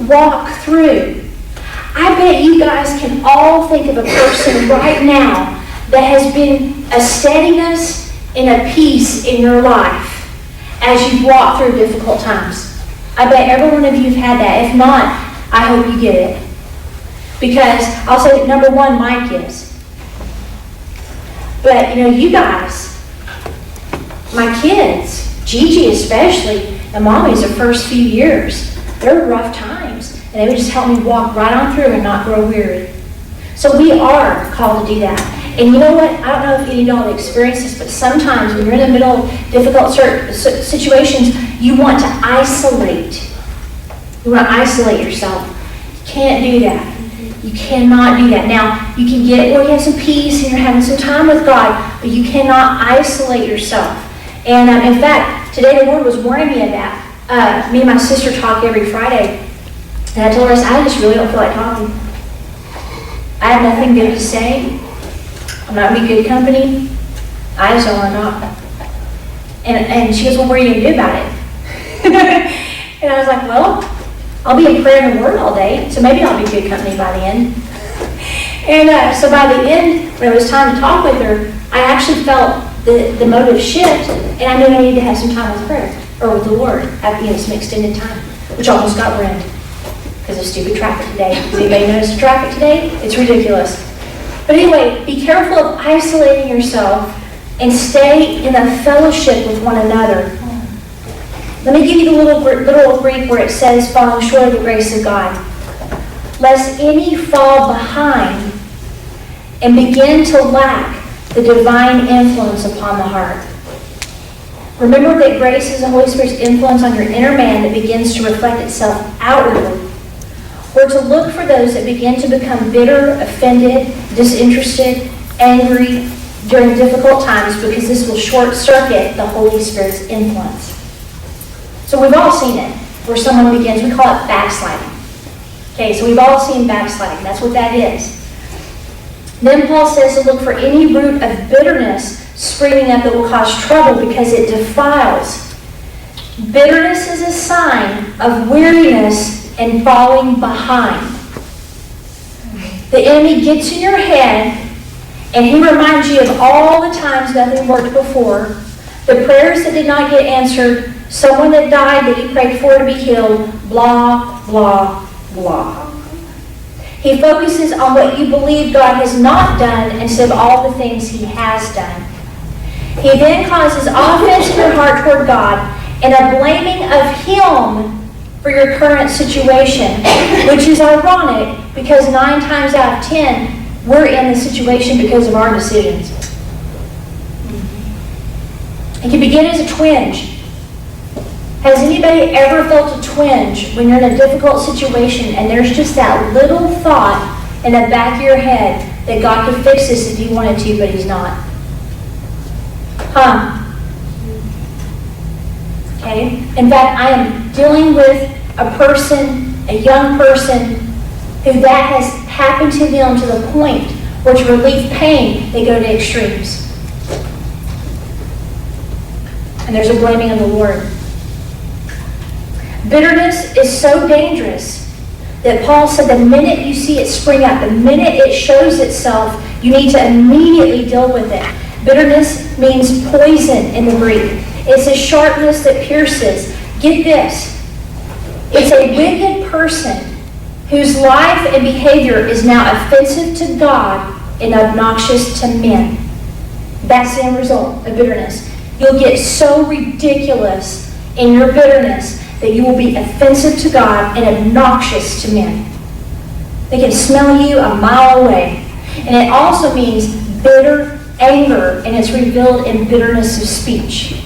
walk through. I bet you guys can all think of a person right now that has been a steadiness and a peace in your life as you've walked through difficult times. I bet every one of you have had that. If not, I hope you get it. Because I'll say number one, Mike is. But you guys, my kids, Gigi especially, and Mommy's the first few years, they're rough times. And they would just help me walk right on through and not grow weary. So we are called to do that. And you know what? I don't know if any of y'all have experienced this, but sometimes when you're in the middle of difficult situations, you want to isolate. You want to isolate yourself. You can't do that. You cannot do that. Now, you can get where you have some peace and you're having some time with God, but you cannot isolate yourself. And in fact, today the Lord was warning me of that. Me and my sister talk every Friday. And I told her, I just really don't feel like talking. I have nothing good to say. I'm not going to be good company. I just don't want to talk. And she goes, well, what are you going to do about it? And I was like, well, I'll be in prayer and the Word all day, so maybe I'll be good company by the end. And so by the end, when it was time to talk with her, I actually felt the motive shift, and I knew I needed to have some time with prayer, or with the Lord, at the end, some extended time, which almost got ruined because of stupid traffic today. Does anybody notice the traffic today? It's ridiculous. But anyway, be careful of isolating yourself and stay in a fellowship with one another. Let me give you the little Greek where it says, falling short of the grace of God. Lest any fall behind and begin to lack the divine influence upon the heart. Remember that grace is the Holy Spirit's influence on your inner man that begins to reflect itself outwardly. Or to look for those that begin to become bitter, offended, disinterested, angry during difficult times, because this will short-circuit the Holy Spirit's influence. So we've all seen it, where someone begins, we call it backsliding. Okay, so we've all seen backsliding. That's what that is. Then Paul says to look for any root of bitterness springing up that will cause trouble because it defiles. Bitterness is a sign of weariness and falling behind. The enemy gets in your head and he reminds you of all the times nothing worked before, the prayers that did not get answered, someone that died that you prayed for to be healed, blah, blah, blah. He focuses on what you believe God has not done instead of all the things He has done. He then causes offense in your heart toward God and a blaming of Him for your current situation, which is ironic because 9 times out of 10, we're in the situation because of our decisions. It can begin as a twinge. Has anybody ever felt a twinge when you're in a difficult situation and there's just that little thought in the back of your head that God could fix this if He wanted to, but He's not? Okay? In fact, I am dealing with a person, a young person, who that has happened to them to the point where to relieve pain, they go to extremes. And there's a blaming of the Lord. Bitterness is so dangerous that Paul said the minute you see it spring up, the minute it shows itself, you need to immediately deal with it. Bitterness means poison in the Greek. It's a sharpness that pierces. Get this. It's a wicked person whose life and behavior is now offensive to God and obnoxious to men. That's the end result of bitterness. You'll get so ridiculous in your bitterness that you will be offensive to God and obnoxious to men. They can smell you a mile away. And it also means bitter anger, and it's revealed in bitterness of speech.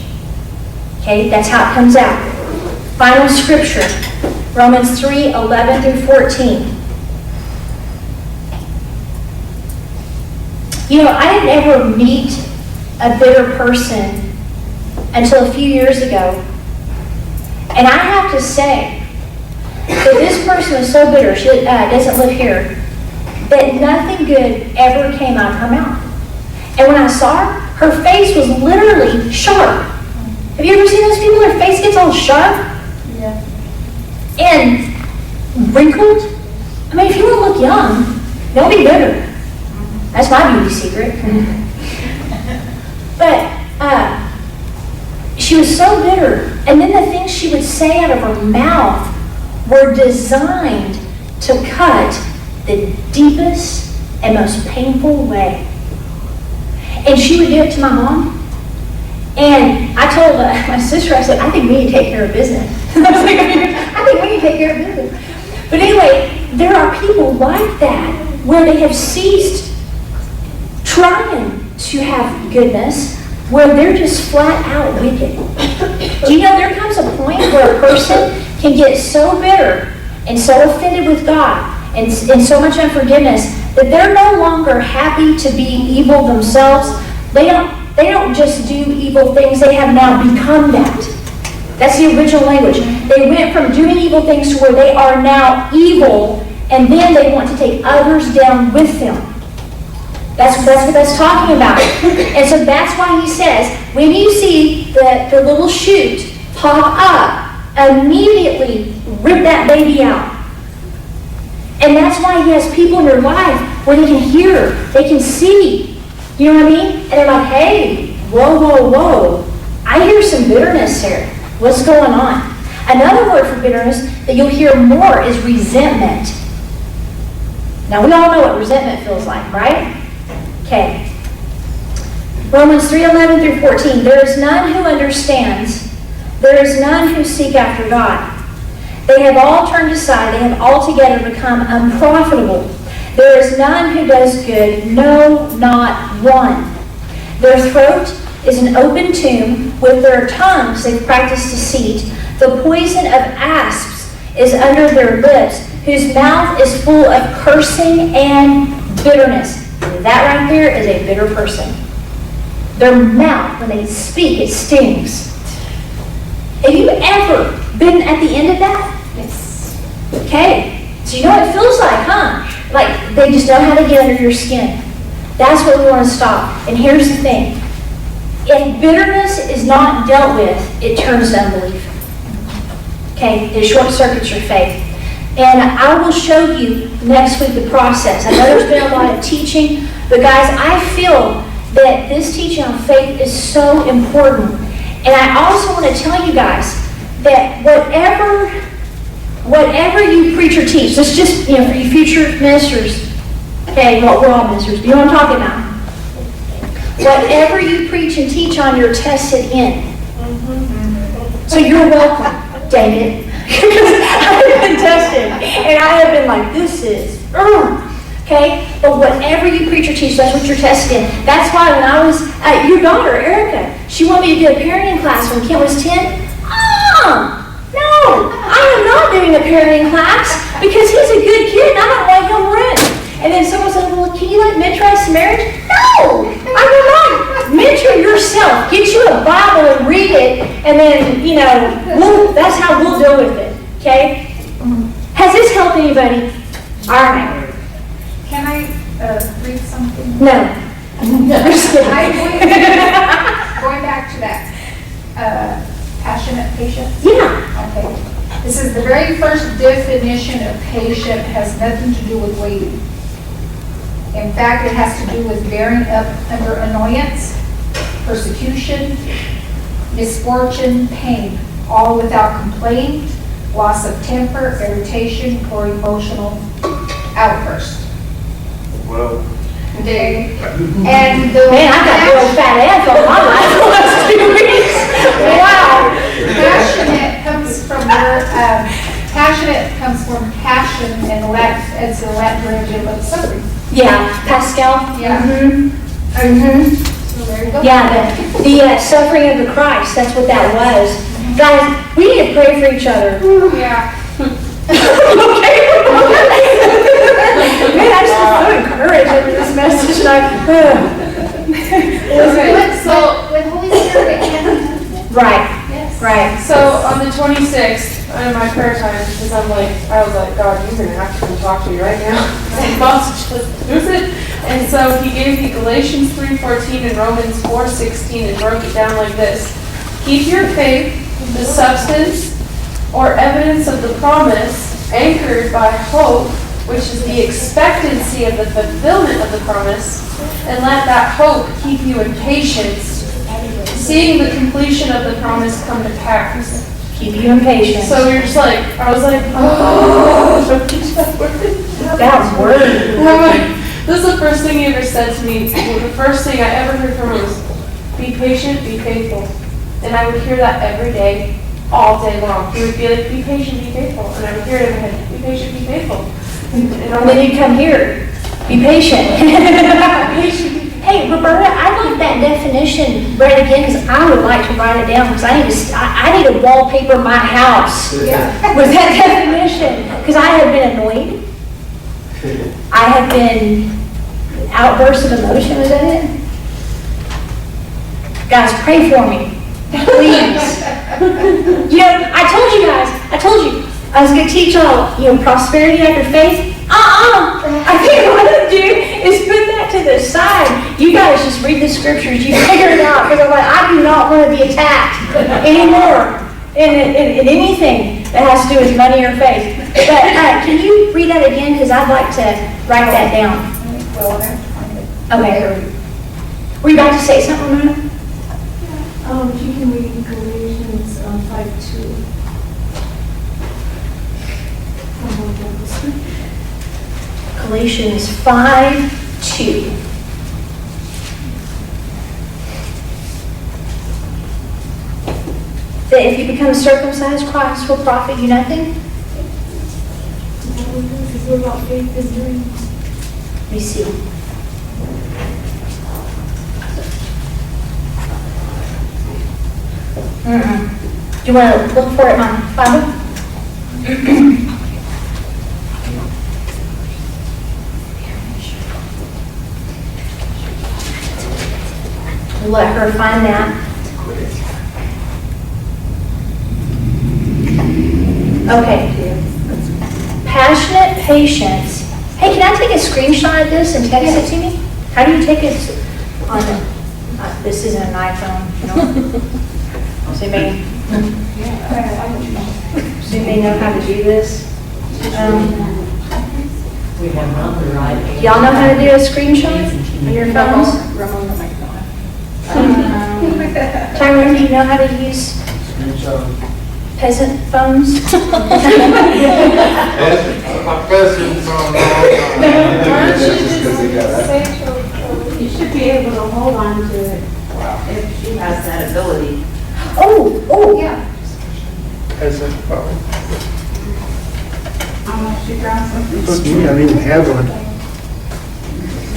Okay, that's how it comes out. Final scripture, Romans 3:11 through 14. You know, I didn't ever meet a bitter person until a few years ago. And I have to say that this person was so bitter, she doesn't live here, that nothing good ever came out of her mouth. And when I saw her, her face was literally sharp. Have you ever seen those people? Their face gets all sharp. Yeah. And wrinkled. I mean, if you want to look young, don't be bitter. That's my beauty secret. But she was so bitter. And then the things she would say out of her mouth were designed to cut the deepest and most painful way. And she would do it to my mom. And I told my sister, I said, I think we need to take care of business. I think we need to take care of business. But anyway, there are people like that where they have ceased trying to have goodness, where they're just flat out wicked. Do you know there comes a point where a person can get so bitter and so offended with God and so much unforgiveness that they're no longer happy to be evil themselves. They don't just do evil things, they have now become that. That's the original language. They went from doing evil things to where they are now evil, and then they want to take others down with them. That's what that's talking about. And so that's why he says, when you see the little shoot pop up, immediately rip that baby out. And that's why he has people in your life where they can hear, they can see. You know what I mean? And they're like, hey, whoa. I hear some bitterness here. What's going on? Another word for bitterness that you'll hear more is resentment. Now, we all know what resentment feels like, right? Okay. Romans 3:11 through 14. There is none who understands. There is none who seek after God. They have all turned aside. They have altogether become unprofitable. There is none who does good, no, not one. Their throat is an open tomb. With their tongues they've practiced deceit. The poison of asps is under their lips, whose mouth is full of cursing and bitterness. That right there is a bitter person. Their mouth, when they speak, it stings. Have you ever been at the end of that? Yes. Okay. So you know what it feels like, huh? Like they just know how to get under your skin. That's what we want to stop. And here's the thing. If bitterness is not dealt with, it turns to unbelief. Okay? It short circuits your faith. And I will show you next week the process. I know there's been a lot of teaching, but guys, I feel that this teaching on faith is so important. And I also want to tell you guys that whatever you preach or teach, let's just, for you future ministers, okay, well, we're all ministers, but you know what I'm talking about. Whatever you preach and teach on, you're tested in. So you're welcome, dang it. I have been tested, and I have been like, this is, okay? But whatever you preach or teach, that's what you're tested in. That's why when I was, your daughter, Erica, she wanted me to do a parenting class when Kent was 10. No, I am not doing a parenting class because he's a good kid and I don't want him ruined. And then someone said, well, can you mentor us in marriage? No, I will not. Mentor yourself. Get you a Bible and read it, and then, that's how we'll deal with it, okay? Has this helped anybody? All right. Can I read something? No. I'm just kidding. Going back to that passionate patience? Yeah. Okay. This is the very first definition of patient, has nothing to do with waiting. In fact, it has to do with bearing up under annoyance, persecution, misfortune, pain, all without complaint, loss of temper, irritation, or emotional outburst. Well, Okay. And the Man, I got a real fat ass on my life the last 2 weeks. Wow. passionate comes from passion, and it's a Latin derivative of suffering. Yeah, Pascal. Yeah. So there you go. Yeah, the suffering of the Christ, that's what that was. Guys, we need to pray for each other. Yeah. Okay. Man, I just feel so encouraged after this message. So with Holy Spirit, it can. Right, Yes. right. So on the 26th, in my prayer time, because I was like, God, you're going to have to come talk to me right now. And boss just lose it. And so he gave me Galatians 3:14 and Romans 4:16 and broke it down like this. Keep your faith, the substance or evidence of the promise, anchored by hope, which is the expectancy of the fulfillment of the promise, and let that hope keep you in patience, seeing the completion of the promise come to pass. Keep you in patience. So you're just like, I was like, oh, That word. this is the first thing he ever said to me. The first thing I ever heard from him was, be patient, be faithful. And I would hear that every day, all day long. He would be like, be patient, be faithful. And I would hear it in my head, be patient, be faithful. And I'm And then like, you come here, be patient. Hey, Roberta, I'd like that definition read again, because I would like to write it down, because I need to wallpaper my house with that definition, because I have been annoyed. I have been outbursts of emotion, is that it? Guys, pray for me, please. I told you, I was going to teach y'all, prosperity after faith. I think what I'm going to do is put that to the side. You guys just read the scriptures, you figure it out, because I'm like, I do not want to be attacked anymore in anything that has to do with money or faith. But can you read that again, because I'd like to write that down. Okay. Were you about to say something, Ramona? You can read Galatians 5:2. Galatians 5:2. That if you become circumcised, Christ will profit you nothing. Because we're about faith is doing. Let me see. Do you want to look for it in my Bible? Let her find that. Okay. Passionate patience. Hey, can I take a screenshot of this and text it to me? How do you take it on the, this isn't an iPhone, Does anybody know how to do this? We have not the right. Y'all know how to do a screenshot on your phones? Tyrone, do you know how to use peasant phones? You should be able to hold on to it if she has that ability. Oh, Yeah. How much you got something? Look, you don't even have one,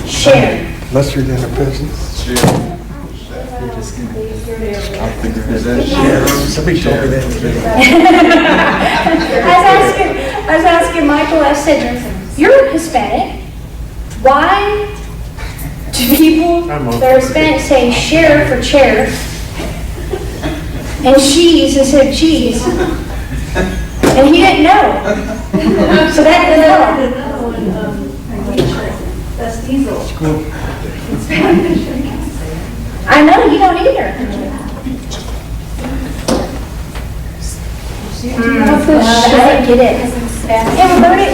share. unless you're in a business. Somebody told me that. I was asking Michael, I said, you're Hispanic. Why do people that are Hispanic say share for chair and cheese instead of cheese? And he didn't know. So that didn't help. That's diesel. I know, you don't either. I didn't get it. Hey, Roberta,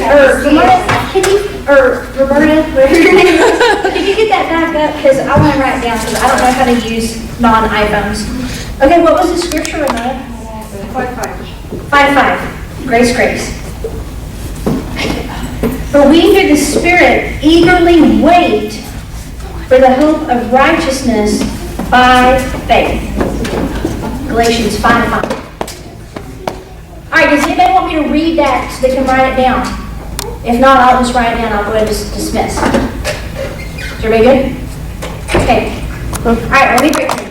Roberta, whatever your name is, can you get that back up? Because I want to write it down, because I don't know how to use non-iPhones. Okay, what was the scripture, Roberta? 5:5. Grace. For we through the Spirit eagerly wait for the hope of righteousness by faith. Galatians 5:5. All right, does anybody want me to read that so they can write it down? If not, I'll just write it down. I'll go ahead and dismiss. Is everybody good? Okay. All right, let me break.